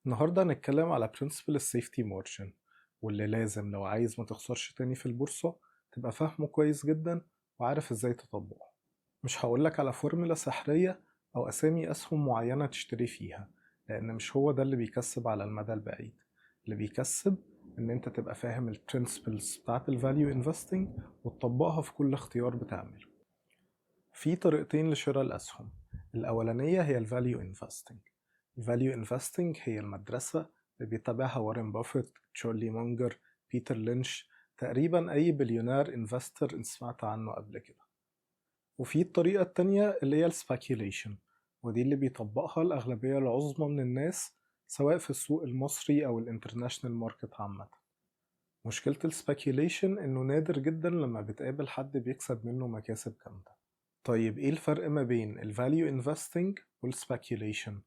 النهاردة هنتكلم على Principal Safety Margin، واللي لازم لو عايز ما تخسرش تاني في البورصة تبقى فاهمه كويس جدا وعارف ازاي تطبقه. مش هقولك على فورمولا سحرية أو أسامي أسهم معينة تشتري فيها، لأن مش هو ده اللي بيكسب على المدى البعيد. اللي بيكسب إن أنت تبقى فاهم ال Principles بتاعت ال Value Investing وتطبقها في كل اختيار بتعمله. في طريقتين لشراء الأسهم. الأولانية هي ال Value Investing. الفاليو انفستنج هي المدرسة اللي بيتبعها وارين بافيت، تشارلي مونجر، بيتر لينش، تقريبا أي بليونير انفستر انت سمعت عنه قبل كده. وفي الطريقة التانية اللي هي السباكيوليشن، ودي اللي بيطبقها الأغلبية العظمى من الناس سواء في السوق المصري أو الانترناشنال ماركت عامة. مشكلة السباكيوليشن إنه نادر جدا لما بتقابل حد بيكسب منه مكاسب جامدة. طيب إيه الفرق ما بين الفاليو انفستنج والسباكيوليشن؟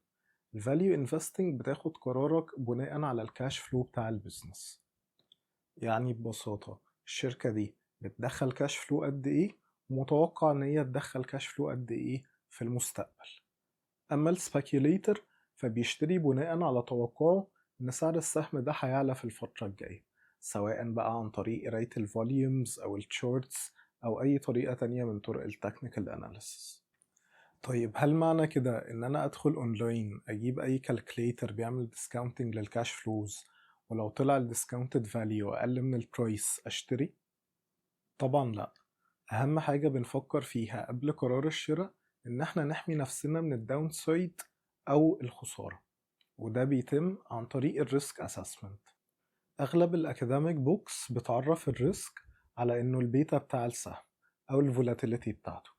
الفاليو انفستنج بتاخد قرارك بناء على الكاش فلو بتاع البيزنس. يعني ببساطة الشركة دي بتدخل كاش فلو قد ايه، ومتوقع ان هي تدخل كاش فلو قد ايه في المستقبل. اما السباكيوليتر فبيشتري بناء على توقعه ان سعر السهم ده هيعلى في الفترة الجاية، سواء بقى عن طريق قراية الفوليومز او التشارتس او اي طريقة تانية من طرق التكنيكال اناليسيس. طيب هل معنى كده إن أنا أدخل أونلاين أجيب أي كالكليتر بيعمل ديسكاونتنج للكاش فلوز، ولو طلع الديسكاونتد فاليو أقل من البرايس أشتري؟ طبعا لأ. أهم حاجة بنفكر فيها قبل قرار الشراء إن إحنا نحمي نفسنا من الداون سايد أو الخسارة، وده بيتم عن طريق الريسك أسسمنت. أغلب الأكاديميك بوكس بتعرف الريسك على إنه البيتا بتاع السهم أو الفولاتيليتي بتاعته،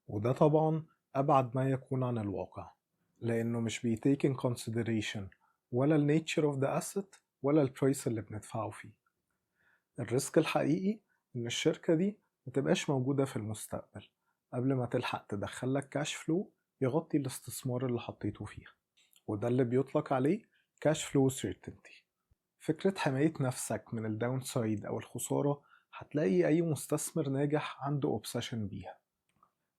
وده طبعا أبعد ما يكون عن الواقع، لأنه مش بيتيك in consideration ولا ال nature of the asset ولا البرايس اللي بندفعه فيه. الريسك الحقيقي إن الشركة دي متبقاش موجودة في المستقبل قبل ما تلحق تدخلك كاش فلو يغطي الاستثمار اللي حطيته فيها، وده اللي بيطلق عليه cash flow certainty. فكرة حماية نفسك من الداون سايد أو الخسارة هتلاقي أي مستثمر ناجح عنده اوبسيشن بيها،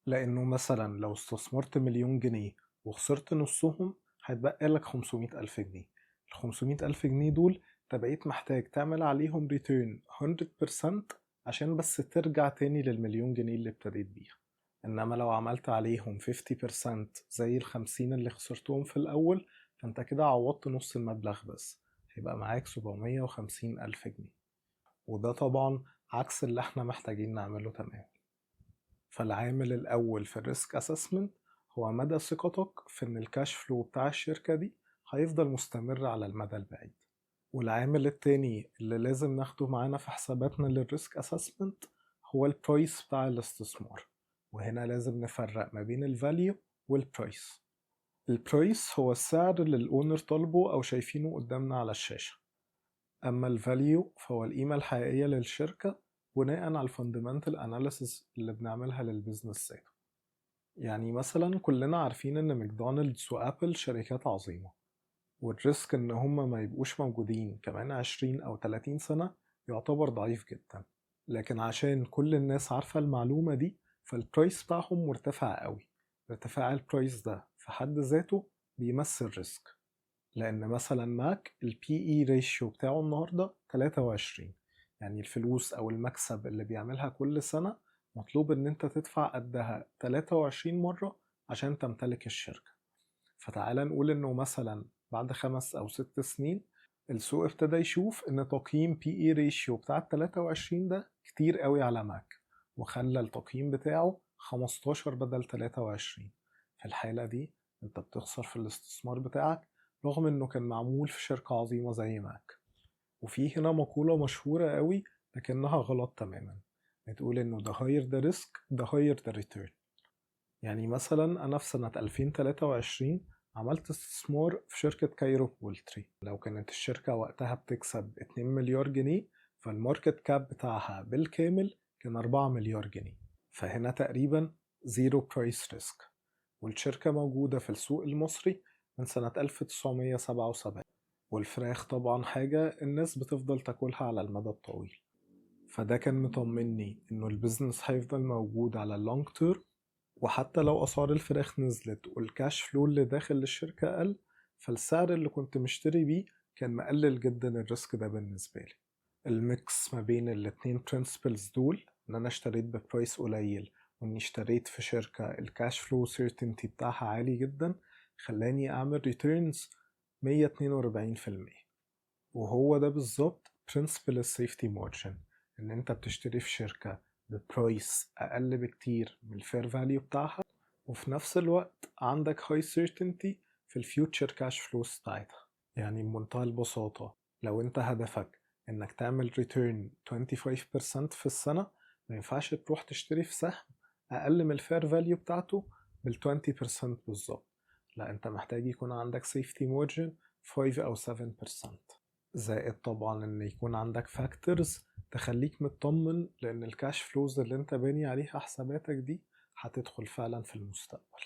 لأنه مثلا لو استثمرت مليون جنيه وخسرت نصهم هيتبقى لك 500 ألف جنيه. ال 500 ألف جنيه دول انت بقيت محتاج تعمل عليهم ريتيرن 100% عشان بس ترجع تاني للمليون جنيه اللي ابتديت بيها. إنما لو عملت عليهم 50% زي ال50 اللي خسرتهم في الأول فانت كده عوضت نص المبلغ بس، هيبقى معاك 750 ألف جنيه، وده طبعا عكس اللي احنا محتاجين نعمله تمام. فالعامل الأول في الريسك أسسمنت هو مدى ثقتك في إن الكاش فلو بتاع الشركة دي هيفضل مستمر على المدى البعيد. والعامل التاني اللي لازم ناخده معانا في حساباتنا للريسك أسسمنت هو البرايس بتاع الاستثمار، وهنا لازم نفرق ما بين الفاليو والبرايس. البرايس هو السعر اللي الأونر طالبه أو شايفينه قدامنا على الشاشة، أما الفاليو فهو القيمة الحقيقية للشركة بناء على الفاندمنتال اناليسيس اللي بنعملها للبيزنس ذاته. يعني مثلا كلنا عارفين ان ماكدونالدز وابل شركات عظيمة، والريسك ان هما ما يبقوش موجودين كمان 20 او 30 سنة يعتبر ضعيف جدا. لكن عشان كل الناس عارفة المعلومة دي فالبرايس بتاعهم مرتفع قوي. ارتفاع البرايس ده في حد ذاته بيمثل ريسك، لأن مثلا ماك ال PE ratio بتاعه النهاردة 23، يعني الفلوس أو المكسب اللي بيعملها كل سنة مطلوب إن أنت تدفع قدها 23 مرة عشان تمتلك الشركة. فتعالى نقول إنه مثلا بعد 5 أو 6 سنين السوق ابتدى يشوف إن تقييم PE ratio بتاع 23 ده كتير قوي على ماك، وخلى التقييم بتاعه 15 بدل 23. في الحالة دي أنت بتخسر في الاستثمار بتاعك رغم إنه كان معمول في شركة عظيمة زي ماك. وفي هنا مقولة مشهورة قوي لكنها غلط تماما، بتقول إنه the higher the risk the higher the return. يعني مثلا أنا في سنة 2023 عملت استثمار في شركة كايرو بولتري. لو كانت الشركة وقتها بتكسب 2 مليار جنيه فالماركت كاب بتاعها بالكامل كان 4 مليار جنيه، فهنا تقريبا زيرو برايس ريسك. والشركة موجودة في السوق المصري من سنة 1977، والفراخ طبعا حاجة الناس بتفضل تاكلها على المدى الطويل. فده كان مطمني إنه البيزنس هيفضل موجود على اللونج تيرم، وحتى لو أسعار الفراخ نزلت والكاش فلو اللي داخل الشركة قل فالسعر اللي كنت مشتري بيه كان مقلل جدا الريسك ده بالنسبة لي. الميكس ما بين الاتنين principles دول، ان انا اشتريت ببرايس قليل واني اشتريت في شركة الكاش فلو certainty بتاعها عالي جدا، خلاني اعمل returns 142%. وهو ده بالظبط principle السيفتي مارجن، ان انت بتشتري في شركة ببرايس اقل بكتير من الفير فاليو بتاعها، وفي نفس الوقت عندك high certainty في الفيوتشر كاش فلوس بتاعتها. يعني بمنتهى البساطة، لو انت هدفك انك تعمل return 25% في السنة، ما ينفعش تروح تشتري في سهم اقل من الفير فاليو بتاعته بال 20% بالظبط. لا، انت محتاج يكون عندك safety margin 5 او 7%. زائد طبعا ان يكون عندك فاكتورز تخليك مطمن، لان الكاش فلوز اللي انت باني عليها حساباتك دي هتدخل فعلا في المستقبل.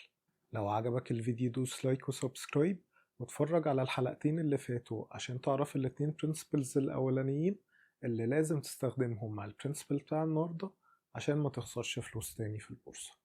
لو عجبك الفيديو دوس لايك وسبسكرايب، واتفرج على الحلقتين اللي فاتوا عشان تعرف الاتنين principles الاولانيين اللي لازم تستخدمهم مع البرنسبل بتاع النهاردة عشان ما تخسرش فلوس تاني في البورصة.